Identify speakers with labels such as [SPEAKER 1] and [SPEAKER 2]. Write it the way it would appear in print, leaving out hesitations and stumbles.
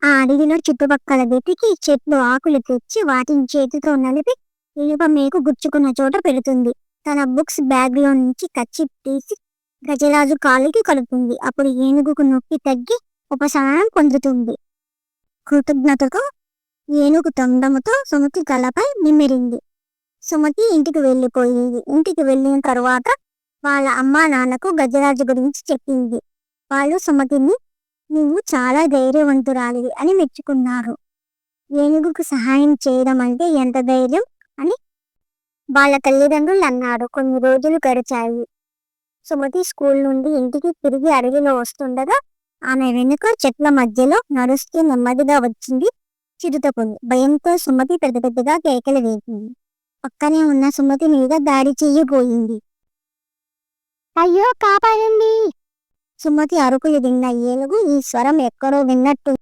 [SPEAKER 1] ఆ అడవిలో చుట్టుపక్కల వెతికి చెట్లు ఆకులు తెచ్చి వాటిని చేతితో నలిపి ఇనుప మేకు గుచ్చుకున్న చోట పెడుతుంది. తన బుక్స్ బ్యాగ్‌లో నుంచి కర్చీఫ్ తీసి గజరాజు కాలికి కడుతుంది. అప్పుడు ఏనుగుకు నొప్పి తగ్గి ఉపశమనం పొందుతుంది. కృతజ్ఞతతో ఏనుగు తొండంతో సుమతి తలపై నిమిరింది. సుమతి ఇంటికి వెళ్ళిపోయింది. ఇంటికి వెళ్ళిన తరువాత వాళ్ళ అమ్మా నాన్నకు గజరాజు గురించి చెప్పింది. వాళ్ళు సుమతిని "నువ్వు చాలా ధైర్యవంతురాలివి" అని మెచ్చుకున్నారు. ఏనుగుకు సహాయం చేయడం అంటే ఎంత ధైర్యం అని వాళ్ళ తల్లిదండ్రులు అన్నారు. కొన్ని రోజులు గడిచాయి. సుమతి స్కూల్ నుండి ఇంటికి తిరిగి అడవిలో వస్తుండగా ఆమె వెనుక చెట్ల మధ్యలో నడుస్తూ నెమ్మదిగా వచ్చింది చిరుతపులి. భయంతో సుమతి పెద్ద పెద్దగా కేకలు వేసింది. పక్కనే ఉన్న సుమతి మీద దాడి చెయ్యబోయింది. "అయ్యో కాపాడండి!" సుమతి అరుపులు విన్న ఏనుగు ఈ స్వరం ఎక్కడో విన్నట్టు